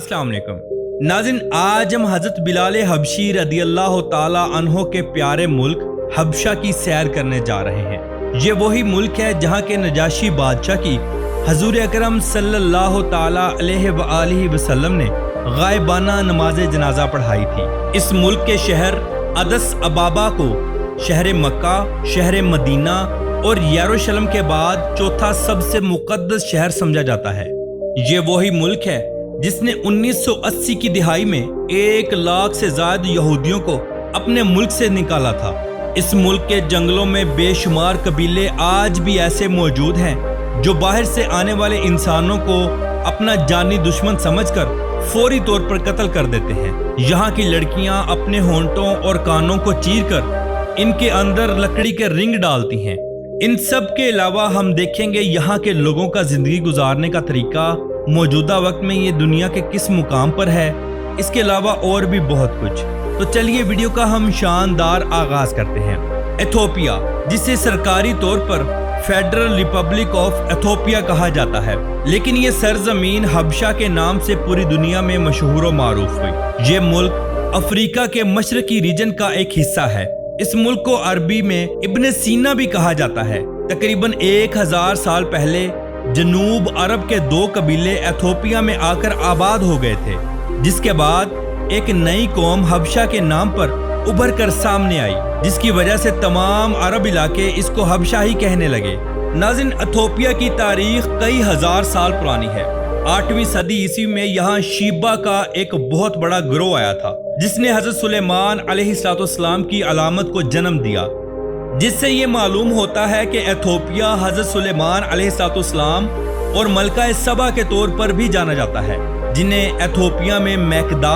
अस्सलाम वालेकुम नाज़रीन, आज हम हज़रत बिलाल हबशी रदी अल्लाह ताला अन्हो के प्यारे मुल्क हबशा की सैर करने जा रहे हैं। ये वही मुल्क है जहाँ के नजाशी बादशाह की हजूर अकरम सल्लल्लाहु ताला अलैहि वसल्लम ने गायबाना नमाज जनाजा पढ़ाई थी। इस मुल्क के शहर अदस अबाबा को शहर मक्का, शहर मदीना और यरूशलेम के बाद चौथा सबसे मुक़द्दस शहर समझा जाता है। ये वही मुल्क है जिसने 1980 की दिहाई में 1 लाख से ज्यादा यहूदियों को अपने मुल्क से निकाला था। इस मुल्क के जंगलों में बेशुमार कबीले आज भी ऐसे मौजूद हैं जो बाहर से आने वाले इंसानों को अपना जानी दुश्मन समझकर फौरी तौर पर कत्ल कर देते हैं। यहाँ की लड़कियाँ अपने होंठों और कानों को चीरकर इनके अंदर लकड़ी के रिंग डालती हैं। इन सब के अलावा हम देखेंगे यहाँ के लोगों का जिंदगी गुजारने का तरीका मौजूदा वक्त में ये दुनिया के किस मुकाम पर है, इसके अलावा और भी बहुत कुछ। तो चलिए वीडियो का हम शानदार आगाज करते हैं। एथोपिया, जिसे सरकारी तौर पर फेडरल रिपब्लिक ऑफ एथोपिया कहा जाता है, लेकिन ये सरजमीन हबशा के नाम से पूरी दुनिया में मशहूर व मारूफ हुई। ये मुल्क अफ्रीका के मशरकी रीजन का एक हिस्सा है। इस मुल्क को अरबी में इब्न सीना भी कहा जाता है। तकरीबन 1000 साल पहले जनूब अरब के 2 कबीले एथोपिया में आकर आबाद हो गए थे, जिसके बाद एक नई कौम हबशा के नाम पर उभर कर सामने आई, जिसकी वजह से तमाम अरब इलाके इसको हबशा ही कहने लगे। नाज़रीन, एथोपिया की तारीख कई हजार साल पुरानी है। 8वीं सदी ईस्वी में यहाँ शीबा का एक बहुत बड़ा गिरोह आया था, जिसने हजरत सुलेमान अलैहिस्सलाम की अलामत को जन्म दिया, जिससे ये मालूम होता है कि एथोपिया हजरत सुलेमान अलैहिस्सलाम और मलका सबा के तौर पर भी जाना जाता है, जिन्हें एथोपिया में मैकदा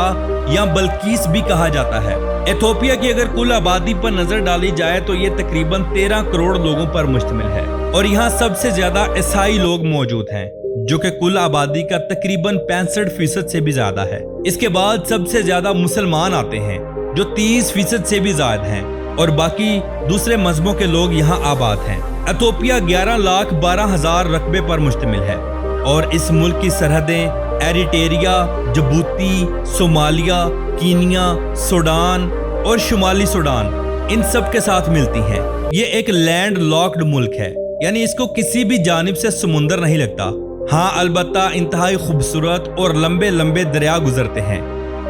या बल्कीस भी कहा जाता है। एथोपिया की अगर कुल आबादी पर नजर डाली जाए तो ये तकरीबन 13 करोड़ लोगों पर मुश्तमिल है और यहाँ सबसे ज्यादा ईसाई लोग मौजूद हैं, जो कि कुल आबादी का तकरीबन 65% से भी ज्यादा है। इसके बाद सबसे ज्यादा मुसलमान आते हैं जो 30% से भी ज्यादा हैं, और बाकी दूसरे मजहबों के लोग यहाँ आबाद हैं। एथोपिया 11,12,000 रकबे पर मुश्तमिल है और इस मुल्क की सरहदें एरिटेरिया, जबूती, सोमालिया, कीनिया, सूडान और शुमाली सूडान इन सब के साथ मिलती हैं। ये एक लैंड लॉक्ड मुल्क है, यानी इसको किसी भी जानिब से समुंदर नहीं लगता। हाँ, अलबत्ता इंतहाई खूबसूरत और लंबे लंबे दरिया गुजरते हैं,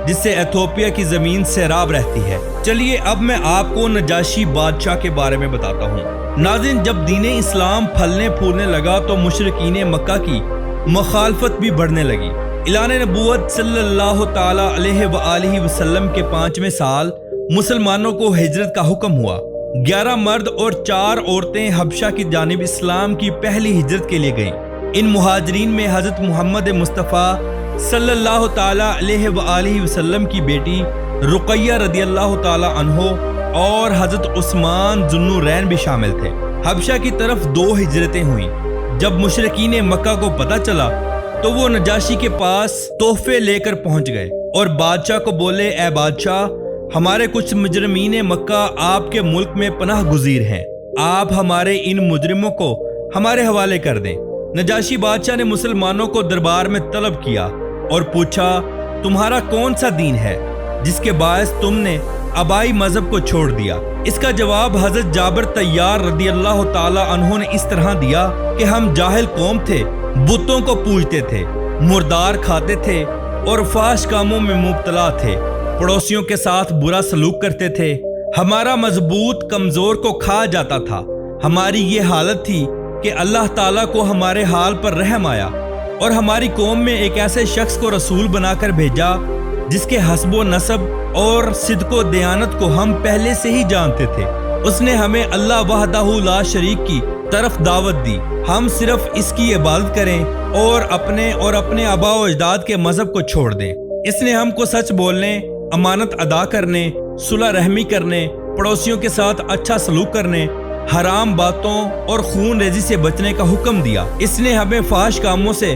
जिससे एथोपिया की जमीन सैराब रहती है। चलिए अब मैं आपको नजाशी बादशाह के बारे में बताता हूँ। नाज़रीन, जब दीन इस्लाम फलने फूलने लगा तो मुशरिकीन मक्का की मुखालफत भी बढ़ने लगी। इलान नबूवत सल्लल्लाहु ताला अलैहि वसल्लम के 5वें साल मुसलमानों को हिजरत का हुक्म हुआ। 11 मर्द और 4 औरतें हबशा की जानिब इस्लाम की पहली हिजरत के लिए गईं। इन मुहाजिरीन में हजरत मोहम्मद मुस्तफ़ा सल्लल्लाहु ताला अलैहि वसल्लम की बेटी रुकैया रदी अल्लाह ताला अन्हो और हजरत उस्मान जुन्नुरैन भी शामिल थे। हबशा की तरफ 2 हिजरतें हुई। जब मुशरिकीन मक्का को पता चला तो वो नजाशी के पास तोहफे लेकर पहुंच गए और बादशाह को बोले, ए बादशाह, हमारे कुछ मुजरिमीन मक्का आपके मुल्क में पनाह गुज़ीर हैं, आप हमारे इन मुजरिमों को हमारे हवाले कर दें। नजाशी बादशाह ने मुसलमानों को दरबार में तलब किया और पूछा, तुम्हारा कौन सा दीन है जिसके बायस तुमने अबाई मजहब को छोड़ दिया? इसका जवाब हजरत जाबिर तैयार रदी अल्लाह ताला अन्हो ने इस तरह दिया कि हम जाहिल कौम थे, बुतों को पूजते थे, मुर्दार खाते थे और फाश कामों में मुब्तला थे, पड़ोसियों के साथ बुरा सलूक करते थे, हमारा मजबूत कमजोर को खा जाता था। हमारी ये हालत थी कि अल्लाह ताला को हमारे हाल पर रहम आया और हमारी कौम में एक ऐसे शख्स को रसूल बनाकर भेजा जिसके हस्बो नसब और सिद्को दयानत को हम पहले से ही जानते थे। उसने हमें अल्लाह वहदहू ला शरीक की तरफ दावत दी, हम सिर्फ इसकी इबादत करें और अपने आबा व अजदाद के मजहब को छोड़ दें। इसने हमको सच बोलने, अमानत अदा करने, सुलह रहमी करने, पड़ोसियों के साथ अच्छा सलूक करने, हराम बातों और खून रेजी से बचने का हुक्म दिया। इसने हमें फाश कामों से,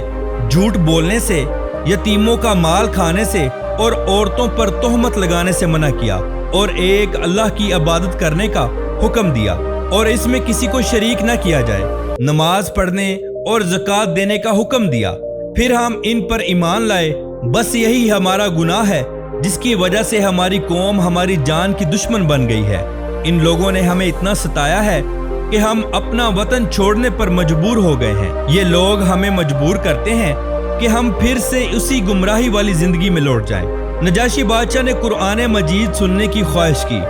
झूठ बोलने से, यतीमों का माल खाने से और औरतों पर तोहमत लगाने से मना किया और एक अल्लाह की इबादत करने का हुक्म दिया और इसमें किसी को शरीक न किया जाए। नमाज पढ़ने और ज़कात देने का हुक्म दिया। फिर हम इन पर ईमान लाए बस यही हमारा गुनाह है जिसकी वजह से हमारी कौम हमारी जान की दुश्मन बन गई है। इन लोगों ने हमें इतना सताया है कि हम अपना वतन छोड़ने पर मजबूर हो गए हैं। ये लोग हमें मजबूर करते हैं कि हम फिर से उसी गुमराही वाली जिंदगी में लौट जाएं। नजाशी बादशाह ने कुरान मजीद सुनने की ख्वाहिश की।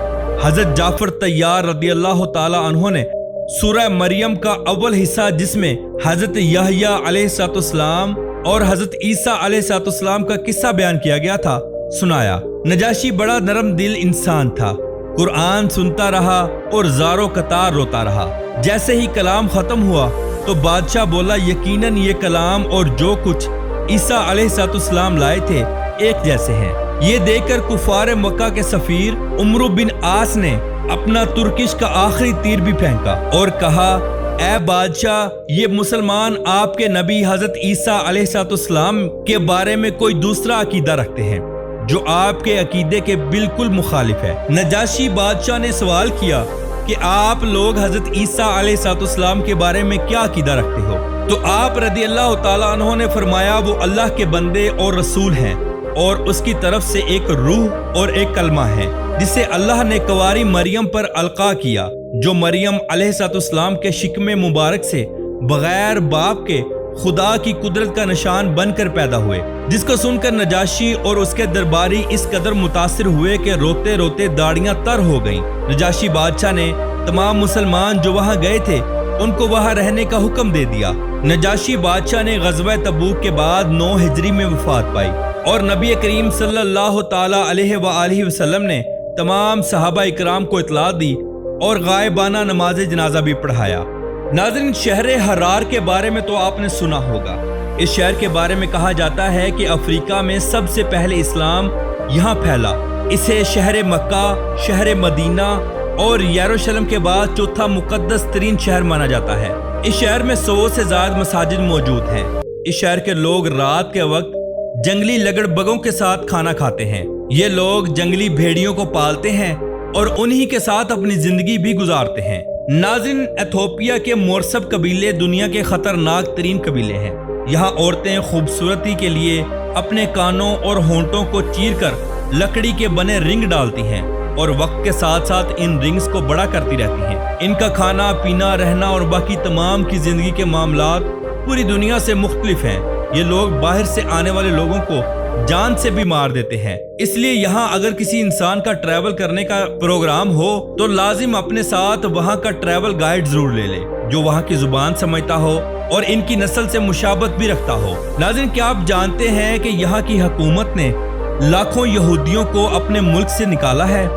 हजरत जाफर तैयार रदियल्लाहु ताला अन्हो ने सूरह मरियम का अव्वल हिस्सा, जिसमें हजरत यहया अलैहिस्सलाम और हजरत ईसा अलैहिस्सलाम का किस्सा बयान किया गया था, सुनाया। नजाशी बड़ा नरम दिल इंसान था। कुरान सुनता रहा और ज़ारो कतार रोता रहा। जैसे ही कलाम खत्म हुआ तो बादशाह बोला, यकीनन ये कलाम और जो कुछ ईसा अलैहिस्सलाम लाए थे एक जैसे हैं। ये देखकर कुफार मक्का के सफीर उमर बिन आस ने अपना तुर्किश का आखिरी तीर भी फेंका और कहा, ऐ बादशाह, ये मुसलमान आपके नबी हजरत ईसा अलैहिस्सलाम के बारे में कोई दूसरा अकीदा रखते हैं जो आपके अकीदे के बिल्कुल मुखालिफ है। नजाशी बादशाह ने सवाल किया कि आप लोग हजरत ईसा अलैहिस्सलाम के बारे में क्या अकीदा रखते हो? तो आप रदियल्लाहु ताला अन्हो ने फरमाया, वो अल्लाह के बंदे और रसूल हैं और उसकी तरफ से एक रूह और एक कलमा है जिसे अल्लाह ने कुंवारी मरियम पर अलका किया, जो मरियम अलैहिस्सलाम के शिकमे मुबारक से बगैर बाप के खुदा की कुदरत का निशान बनकर पैदा हुए। जिसको सुनकर नजाशी और उसके दरबारी इस कदर मुतासिर हुए कि रोते रोते दाढ़ियां तर हो गईं। नजाशी बादशाह ने तमाम मुसलमान जो वहां गए थे उनको वहां रहने का हुक्म दे दिया। नजाशी बादशाह ने गज़वा तबूक के बाद 9 हिजरी में वफात पाई और नबी करीम सल्लल्लाहु ताला अलैहि वसल्लम ने तमाम सहाबा इकराम को इतला दी और गायबाना नमाज जनाजा भी पढ़ाया। नाज़रीन, शहर हरार के बारे में तो आपने सुना होगा। इस शहर के बारे में कहा जाता है कि अफ्रीका में सबसे पहले इस्लाम यहाँ फैला। इसे शहर मक्का, शहर मदीना और यरूशलेम के बाद चौथा मुकद्दस तरीन शहर माना जाता है। इस शहर में 100 से ज्यादा मसाजिद मौजूद हैं। इस शहर के लोग रात के वक्त जंगली लगड़बगों के साथ खाना खाते हैं। ये लोग जंगली भेड़ियों को पालते हैं और उन्हीं के साथ अपनी जिंदगी भी गुजारते हैं। नाज़रीन, एथोपिया के मोरसब कबीले दुनिया के खतरनाक तरीन कबीले हैं। यहाँ औरतें खूबसूरती के लिए अपने कानों और होंठों को चीरकर लकड़ी के बने रिंग डालती हैं और वक्त के साथ साथ इन रिंग्स को बड़ा करती रहती हैं। इनका खाना पीना, रहना और बाकी तमाम की जिंदगी के मामलात पूरी दुनिया से मुख्तलिफ हैं। ये लोग बाहर से आने वाले लोगों को जान से भी मार देते हैं। इसलिए यहाँ अगर किसी इंसान का ट्रैवल करने का प्रोग्राम हो तो लाजिम अपने साथ वहाँ का ट्रैवल गाइड जरूर ले ले, जो वहाँ की जुबान समझता हो और इनकी नस्ल से मुशाबत भी रखता हो। नाज़रीन, क्या आप जानते हैं कि यहाँ की हुकूमत ने लाखों यहूदियों को अपने मुल्क से निकाला है?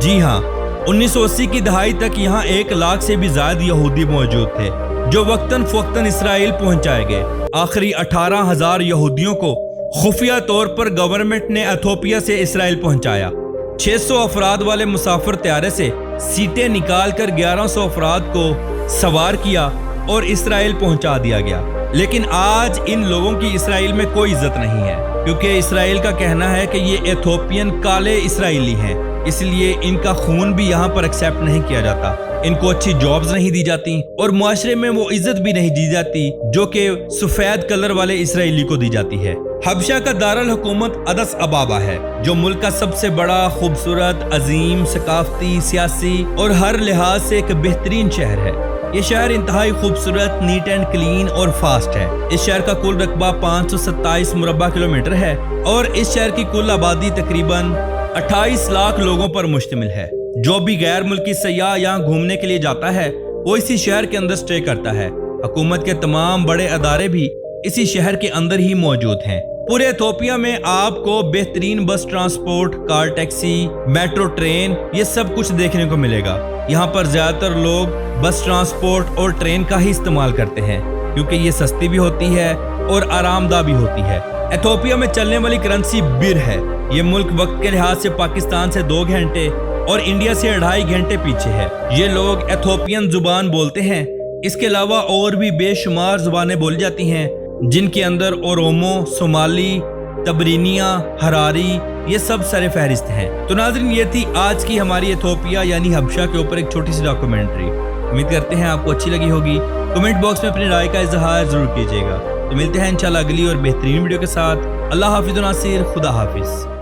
जी हाँ, 1980 की दहाई तक यहाँ 1 लाख से भी ज्यादा यहूदी मौजूद थे जो वक्तन फवक्तन इसराइल पहुंचाए गए। आखिरी 18,000 यहूदियों को खुफिया तौर पर गवर्नमेंट ने एथोपिया से इसराइल पहुंचाया। 600 अफराद वाले मुसाफिर त्यारे से सीटें निकालकर 1100 अफराद को सवार किया और इसराइल पहुंचा दिया गया। लेकिन आज इन लोगों की इसराइल में कोई इज्जत नहीं है, क्योंकि इसराइल का कहना है कि ये एथोपियन काले इसराइली हैं, इसलिए इनका खून भी यहाँ पर एक्सेप्ट नहीं किया जाता। इनको अच्छी जॉब्स नहीं दी जाती और मुआशरे में वो इज्जत भी नहीं दी जाती जो कि सफेद कलर वाले इसराइली को दी जाती है। हबशा का दारुल हुकूमत अदस अबाबा है, जो मुल्क का सबसे बड़ा, खूबसूरत, अजीम, सकाफती, सियासी और हर लिहाज से एक बेहतरीन शहर है। ये शहर इंतहाई खूबसूरत, नीट एंड क्लीन और फास्ट है। इस शहर का कुल रकबा 527 मुरब्बा किलोमीटर है और इस शहर की कुल आबादी तकरीबन 28 लाख लोगों पर मुश्तमिल है। जो भी गैर मुल्की सयाह यहाँ घूमने के लिए जाता है वो इसी शहर के अंदर स्टे करता है। हुकूमत के तमाम बड़े अदारे भी इसी शहर के अंदर ही मौजूद हैं। पूरे एथोपिया में आपको बेहतरीन बस transport, car taxi, metro train, ये सब कुछ देखने को मिलेगा। यहाँ पर ज्यादातर लोग बस ट्रांसपोर्ट और ट्रेन का ही इस्तेमाल करते हैं क्योंकि ये सस्ती भी होती है और आरामदाह भी होती है। एथोपिया में चलने वाली करेंसी बिर है। ये मुल्क वक्त के लिहाज से पाकिस्तान से 2 घंटे और इंडिया से 2.5 घंटे पीछे है। ये लोग एथोपियन जुबान बोलते हैं। इसके अलावा और भी बेशुमार जुबानें बोली जाती हैं जिनके अंदर ओरोमो, सोमाली, तबरीनिया, हरारी, ये सब सरे फहरिस्त हैं। तो नाज़रीन, ये थी आज की हमारी एथोपिया यानी हबशा के ऊपर एक छोटी सी डॉक्यूमेंट्री। उम्मीद करते हैं आपको अच्छी लगी होगी। कमेंट बॉक्स में अपनी राय का इजहार जरूर कीजिएगा। तो मिलते हैं इंशाल्लाह अगली और बेहतरीन वीडियो के साथ। اللہ حافظ ناصر، خدا حافظ.